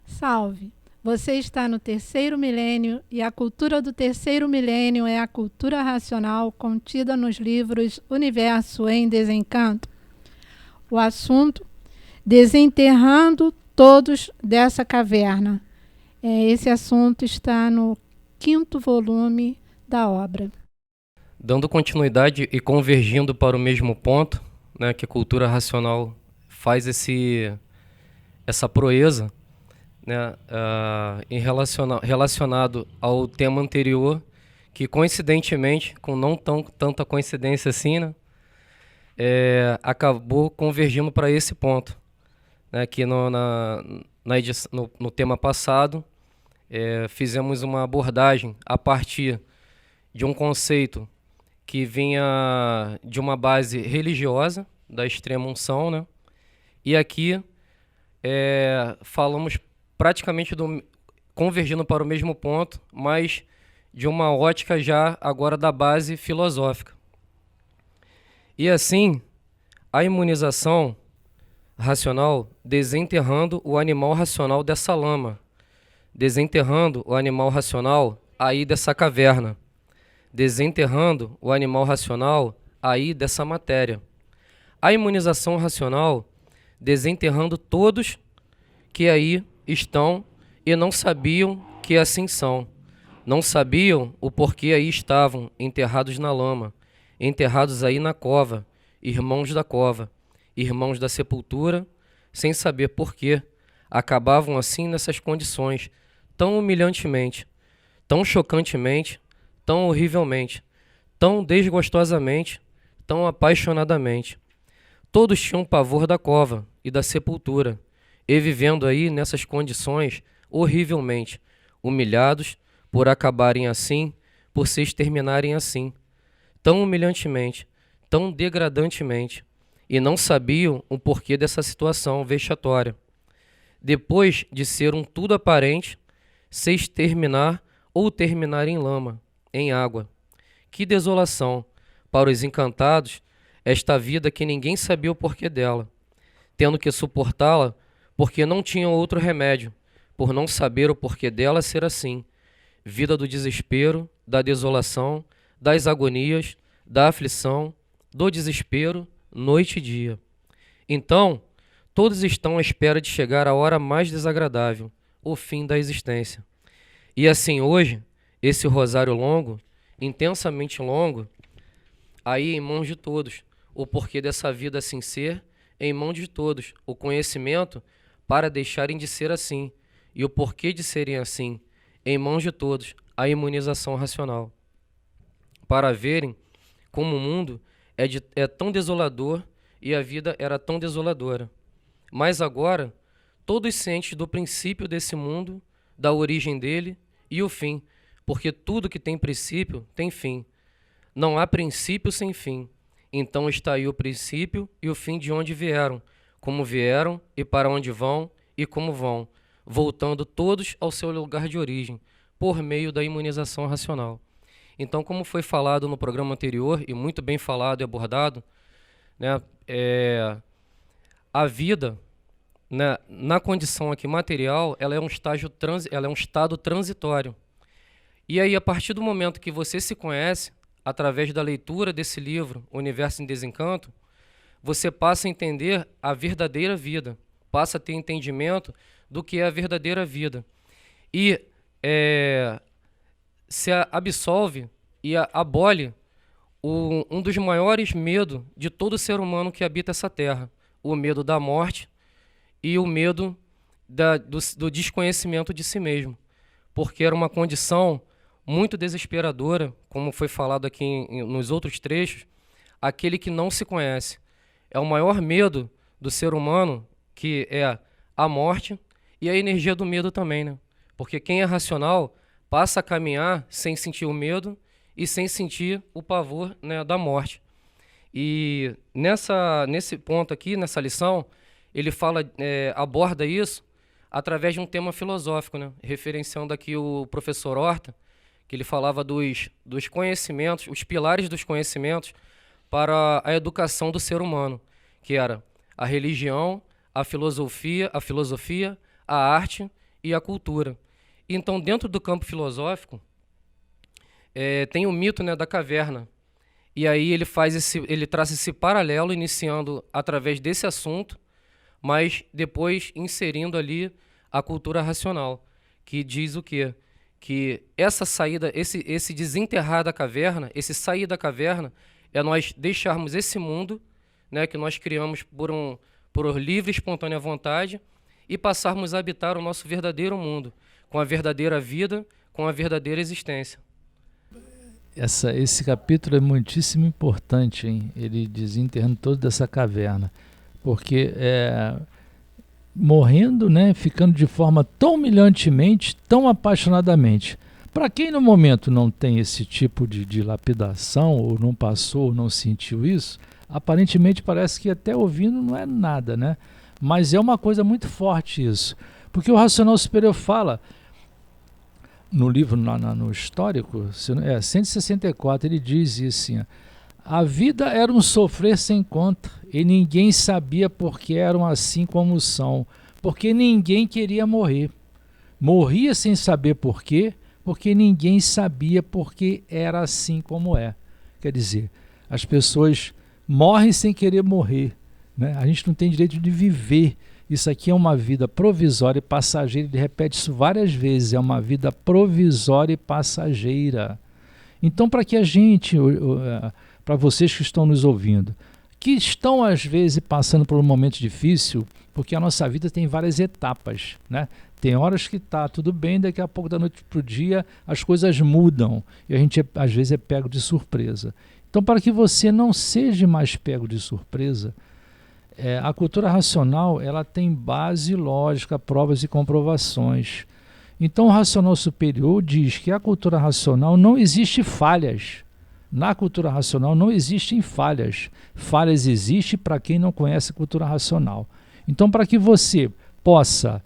Salve! Você está no terceiro milênio e a cultura do terceiro milênio é a cultura racional contida nos livros Universo em Desencanto. O assunto: desenterrando todos dessa caverna. Esse assunto está no 5º volume da obra. Dando continuidade e convergindo para o mesmo ponto, né, que a cultura racional faz essa proeza, né, relacionado ao tema anterior, que coincidentemente, com não tanta coincidência assim, né, acabou convergindo para esse ponto, né, que no tema passado fizemos uma abordagem a partir de um conceito que vinha de uma base religiosa, da extrema-unção, né? E aqui falamos praticamente convergindo para o mesmo ponto, mas de uma ótica já agora da base filosófica. E assim, a imunização racional desenterrando o animal racional dessa lama, desenterrando o animal racional aí dessa caverna, desenterrando o animal racional aí dessa matéria. A imunização racional desenterrando todos que aí estão e não sabiam que assim são. Não sabiam o porquê aí estavam enterrados na lama, enterrados aí na cova, irmãos da cova, irmãos da sepultura, sem saber porquê. Acabavam assim nessas condições, tão humilhantemente, tão chocantemente, tão horrivelmente, tão desgostosamente, tão apaixonadamente. Todos tinham pavor da cova e da sepultura, e vivendo aí nessas condições horrivelmente, humilhados por acabarem assim, por se exterminarem assim, tão humilhantemente, tão degradantemente, e não sabiam o porquê dessa situação vexatória. Depois de ser um tudo aparente, se exterminar ou terminar em lama, em água. Que desolação para os encantados esta vida que ninguém sabia o porquê dela, tendo que suportá-la porque não tinham outro remédio, por não saber o porquê dela ser assim. Vida do desespero, da desolação, das agonias, da aflição, do desespero, noite e dia. Então, todos estão à espera de chegar a hora mais desagradável, o fim da existência. E assim hoje, esse rosário longo, intensamente longo, aí em mãos de todos, o porquê dessa vida assim ser, em mãos de todos, o conhecimento para deixarem de ser assim, e o porquê de serem assim, em mãos de todos, a imunização racional. Para verem como o mundo é tão desolador e a vida era tão desoladora. Mas agora, todos cientes do princípio desse mundo, da origem dele e o fim, porque tudo que tem princípio tem fim. Não há princípio sem fim. Então está aí o princípio e o fim de onde vieram, como vieram e para onde vão e como vão, voltando todos ao seu lugar de origem, por meio da imunização racional. Então, como foi falado no programa anterior, e muito bem falado e abordado, né, a vida, né, na condição aqui material, ela é um estado transitório. E aí, a partir do momento que você se conhece, através da leitura desse livro, Universo em Desencanto, você passa a entender a verdadeira vida, passa a ter entendimento do que é a verdadeira vida. E se absolve e abole um dos maiores medos de todo ser humano que habita essa terra, o medo da morte e o medo do desconhecimento de si mesmo, porque era uma condição muito desesperadora, como foi falado aqui nos outros trechos, aquele que não se conhece. É o maior medo do ser humano, que é a morte e a energia do medo também, né? Porque quem é racional passa a caminhar sem sentir o medo e sem sentir o pavor, né, da morte. E nesse ponto aqui, nessa lição, ele aborda isso através de um tema filosófico, né? Referenciando aqui o professor Horta, que ele falava dos conhecimentos, os pilares dos conhecimentos para a educação do ser humano, que era a religião, a filosofia, a arte e a cultura. Então, dentro do campo filosófico, tem o mito, né, da caverna. E aí ele traça esse paralelo, iniciando através desse assunto, mas depois inserindo ali a cultura racional, que diz o quê? Que essa saída, esse desenterrar da caverna, esse sair da caverna, é nós deixarmos esse mundo, né, que nós criamos por livre e espontânea vontade, e passarmos a habitar o nosso verdadeiro mundo, com a verdadeira vida, com a verdadeira existência. Esse capítulo é muitíssimo importante, hein? Ele desenterrando toda essa caverna, porque morrendo, né, ficando de forma tão humilhantemente, tão apaixonadamente. Para quem no momento não tem esse tipo de lapidação, ou não passou, ou não sentiu isso, aparentemente parece que até ouvindo não é nada, né? Mas é uma coisa muito forte isso, porque o Racional Superior fala, no livro, no histórico, 164, ele diz assim: a vida era um sofrer sem conta, e ninguém sabia por que eram assim como são, porque ninguém queria morrer. Morria sem saber por quê, porque ninguém sabia por que era assim como é. Quer dizer, as pessoas morrem sem querer morrer, né? A gente não tem direito de viver. Isso aqui é uma vida provisória e passageira. Ele repete isso várias vezes. É uma vida provisória e passageira. Então, para que a gente, para vocês que estão nos ouvindo, que estão às vezes passando por um momento difícil, porque a nossa vida tem várias etapas, né? Tem horas que está tudo bem, daqui a pouco, da noite para o dia, as coisas mudam e a gente às vezes é pego de surpresa. Então, para que você não seja mais pego de surpresa, a cultura racional, ela tem base lógica, provas e comprovações. Então o racional superior diz que a cultura racional não existe falhas. Na cultura racional não existem falhas. Falhas existem para quem não conhece a cultura racional. Então, para que você possa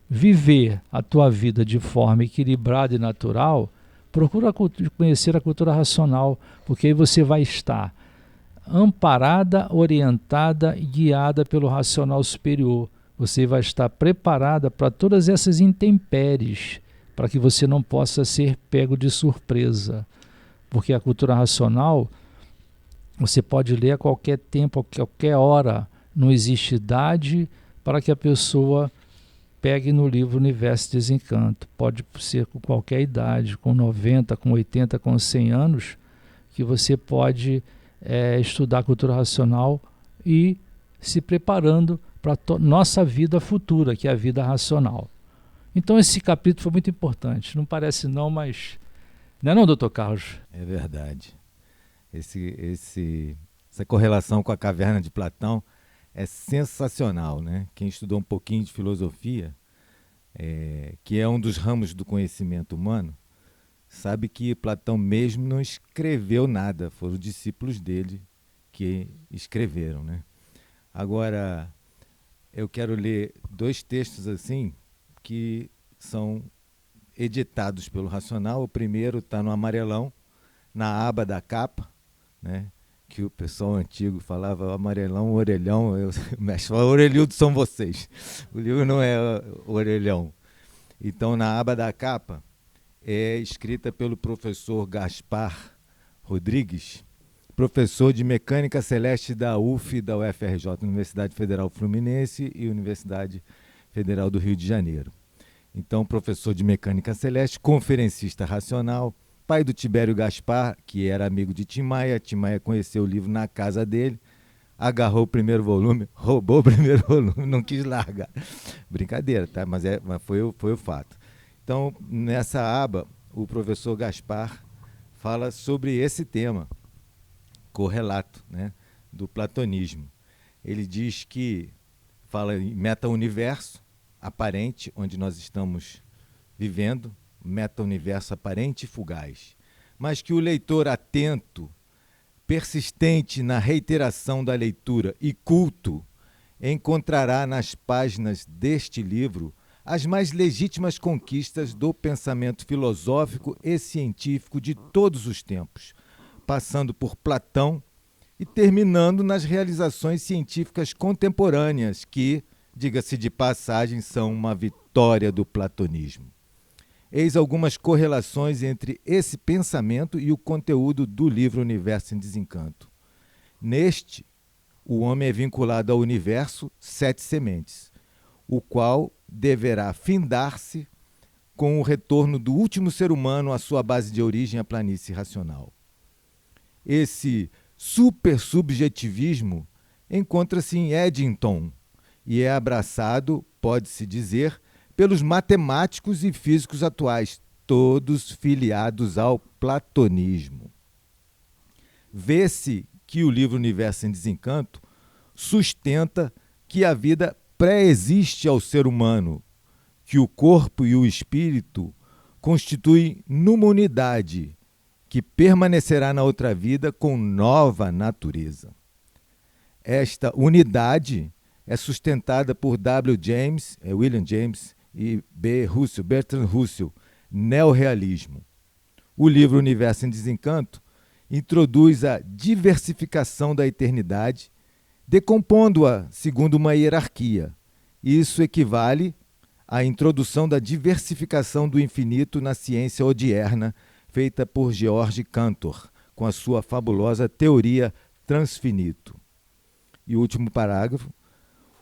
viver a tua vida de forma equilibrada e natural, procura conhecer a cultura racional, porque aí você vai estar amparada, orientada e guiada pelo racional superior. Você vai estar preparada para todas essas intempéries, para que você não possa ser pego de surpresa. Porque a cultura racional, você pode ler a qualquer tempo, a qualquer hora. Não existe idade para que a pessoa pegue no livro Universo Desencanto. Pode ser com qualquer idade, com 90, com 80, com 100 anos, que você pode estudar a cultura racional e se preparando para a nossa vida futura, que é a vida racional. Então esse capítulo foi muito importante. Não parece não, mas... Não é não, doutor Carlos? É verdade. Essa correlação com a caverna de Platão é sensacional, né? Quem estudou um pouquinho de filosofia, que é um dos ramos do conhecimento humano, sabe que Platão mesmo não escreveu nada, foram os discípulos dele que escreveram, né? Agora, eu quero ler 2 textos assim que são editados pelo Racional. O primeiro está no amarelão, na aba da capa, né? Que o pessoal antigo falava amarelão, orelhão, o mestre fala, orelhudo são vocês. O livro não é orelhão. Então, na aba da capa, é escrita pelo professor Gaspar Rodrigues, professor de Mecânica Celeste da UF, da UFRJ, Universidade Federal Fluminense e Universidade Federal do Rio de Janeiro. Então, professor de Mecânica Celeste, conferencista racional, pai do Tibério Gaspar, que era amigo de Tim Maia. Tim Maia conheceu o livro na casa dele, agarrou o primeiro volume, roubou o primeiro volume, não quis largar. Brincadeira, tá? Mas foi o fato. Então, nessa aba, o professor Gaspar fala sobre esse tema, correlato, né, do platonismo. Ele diz que fala em meta-universo aparente, onde nós estamos vivendo, meta-universo aparente e fugaz, mas que o leitor atento, persistente na reiteração da leitura e culto, encontrará nas páginas deste livro as mais legítimas conquistas do pensamento filosófico e científico de todos os tempos, passando por Platão e terminando nas realizações científicas contemporâneas que, diga-se de passagem, são uma história do platonismo. Eis algumas correlações entre esse pensamento e o conteúdo do livro Universo em Desencanto. Neste, o homem é vinculado ao universo 7 sementes, o qual deverá findar-se com o retorno do último ser humano à sua base de origem, a planície racional. Esse supersubjetivismo encontra-se em Eddington e é abraçado, pode-se dizer, pelos matemáticos e físicos atuais, todos filiados ao platonismo. Vê-se que o livro Universo em Desencanto sustenta que a vida pré-existe ao ser humano, que o corpo e o espírito constituem numa unidade que permanecerá na outra vida com nova natureza. Esta unidade é sustentada por William James e Bertrand Russell, neorrealismo. O livro Universo em Desencanto introduz a diversificação da eternidade, decompondo-a segundo uma hierarquia. Isso equivale à introdução da diversificação do infinito na ciência odierna, feita por George Cantor, com a sua fabulosa teoria transfinito. E o último parágrafo.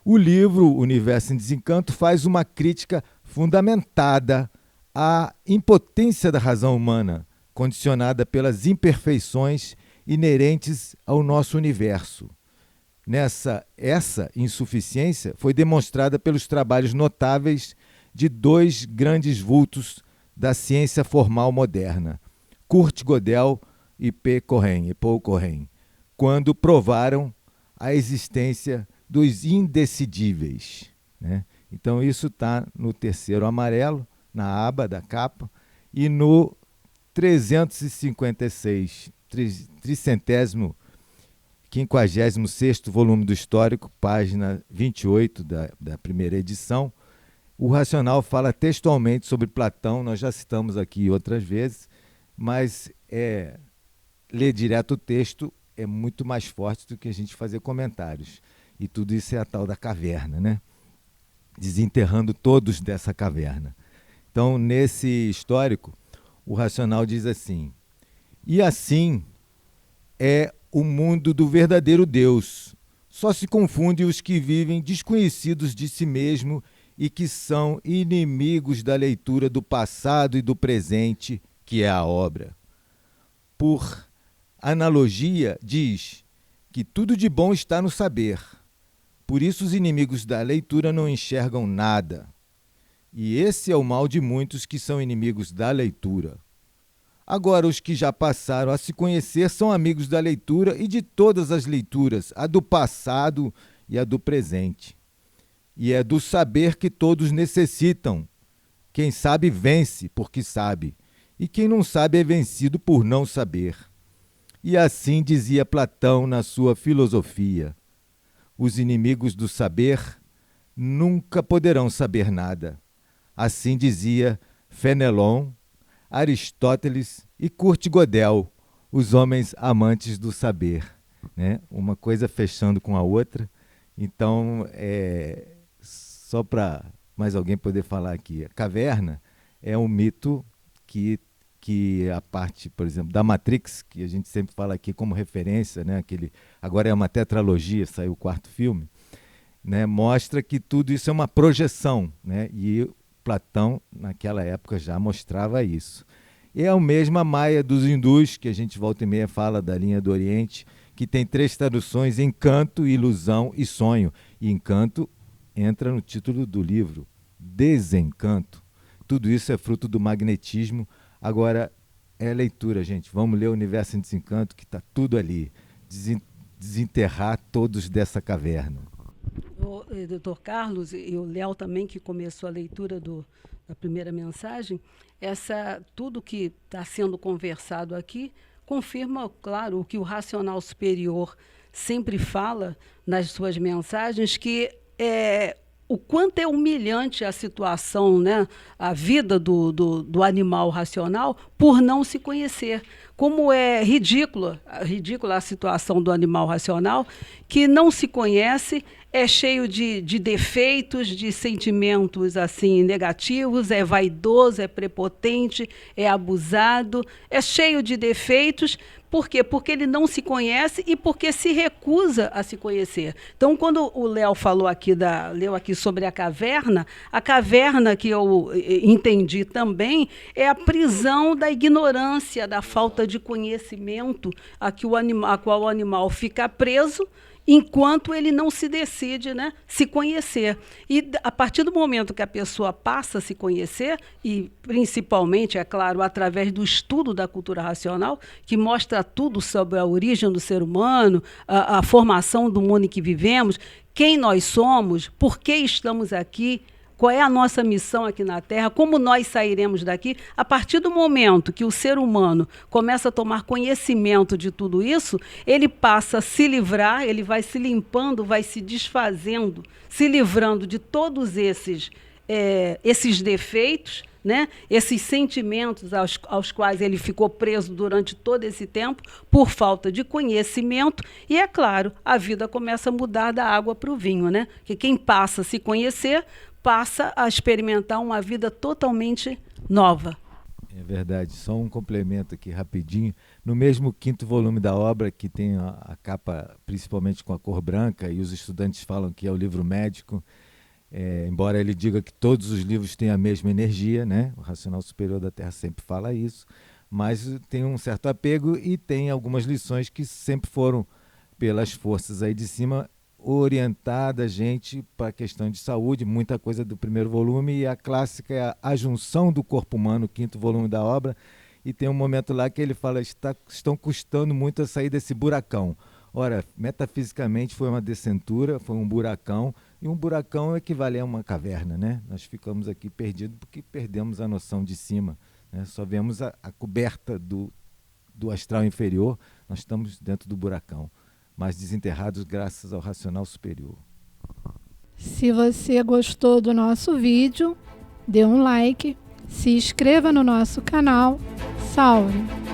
O livro Universo em Desencanto faz uma crítica fundamentada à impotência da razão humana, condicionada pelas imperfeições inerentes ao nosso universo. Essa insuficiência foi demonstrada pelos trabalhos notáveis de 2 grandes vultos da ciência formal moderna, Kurt Gödel e Paul Cohen, quando provaram a existência dos indecidíveis, né? Então isso está no terceiro amarelo, na aba da capa, e no 356, 356º volume do Histórico, página 28 da primeira edição, o Racional fala textualmente sobre Platão. Nós já citamos aqui outras vezes, mas ler direto o texto é muito mais forte do que a gente fazer comentários. E tudo isso é a tal da caverna, né? Desenterrando todos dessa caverna. Então, nesse histórico, o Racional diz assim: e assim é o mundo do verdadeiro Deus. Só se confunde os que vivem desconhecidos de si mesmo e que são inimigos da leitura do passado e do presente, que é a obra. Por analogia, diz que tudo de bom está no saber. Por isso os inimigos da leitura não enxergam nada. E esse é o mal de muitos que são inimigos da leitura. Agora, os que já passaram a se conhecer são amigos da leitura e de todas as leituras, a do passado e a do presente. E é do saber que todos necessitam. Quem sabe vence porque sabe, e quem não sabe é vencido por não saber. E assim dizia Platão na sua filosofia: os inimigos do saber nunca poderão saber nada. Assim dizia Fénelon, Aristóteles e Kurt Gödel, os homens amantes do saber, né? Uma coisa fechando com a outra. Então, só para mais alguém poder falar aqui, a caverna é um mito que a parte, por exemplo, da Matrix, que a gente sempre fala aqui como referência, né? Agora é uma tetralogia, saiu o 4º filme, né? Mostra que tudo isso é uma projeção, né? E Platão, naquela época, já mostrava isso. E é a mesma Maia dos hindus, que a gente volta e meia fala da linha do Oriente, que tem 3 traduções: encanto, ilusão e sonho. E encanto entra no título do livro, desencanto. Tudo isso é fruto do magnetismo. Agora, é leitura, gente. Vamos ler o Universo em Desencanto, que está tudo ali. Desenterrar todos dessa caverna. O doutor Carlos e o Léo também, que começou a leitura da primeira mensagem, tudo que está sendo conversado aqui confirma, claro, o que o racional superior sempre fala nas suas mensagens, que o quanto é humilhante a situação, né, a vida do animal racional por não se conhecer. Como é ridícula a situação do animal racional, que não se conhece, é cheio de defeitos, de sentimentos assim negativos, é vaidoso, é prepotente, é abusado, é cheio de defeitos. Por quê? Porque ele não se conhece e porque se recusa a se conhecer. Então, quando o Léo falou aqui, leu aqui sobre a caverna que eu entendi também é a prisão da ignorância, da falta de conhecimento a qual o animal fica preso, enquanto ele não se decide, né, se conhecer. E a partir do momento que a pessoa passa a se conhecer, e principalmente, é claro, através do estudo da cultura racional, que mostra tudo sobre a origem do ser humano, a formação do mundo em que vivemos, quem nós somos, por que estamos aqui, qual é a nossa missão aqui na Terra, como nós sairemos daqui. A partir do momento que o ser humano começa a tomar conhecimento de tudo isso, ele passa a se livrar, ele vai se limpando, vai se desfazendo, se livrando de todos esses defeitos, né? Esses sentimentos aos quais ele ficou preso durante todo esse tempo, por falta de conhecimento. E, é claro, a vida começa a mudar da água para o vinho, né? Que quem passa a se conhecer passa a experimentar uma vida totalmente nova. É verdade. Só um complemento aqui rapidinho. No mesmo 5º volume da obra, que tem a capa principalmente com a cor branca, e os estudantes falam que é o livro médico, embora ele diga que todos os livros têm a mesma energia, né? O Racional Superior da Terra sempre fala isso, mas tem um certo apego e tem algumas lições que sempre foram, pelas forças aí de cima, orientada a gente para a questão de saúde, muita coisa do primeiro volume, e a clássica é a junção do corpo humano, o 5º volume da obra, e tem um momento lá que ele fala, estão custando muito a sair desse buracão. Ora, metafisicamente foi uma descentura, foi um buracão, e um buracão equivale a uma caverna, né? Nós ficamos aqui perdidos porque perdemos a noção de cima, né? Só vemos a coberta do astral inferior, nós estamos dentro do buracão, mas desenterrados graças ao racional superior. Se você gostou do nosso vídeo, dê um like, se inscreva no nosso canal. Salve!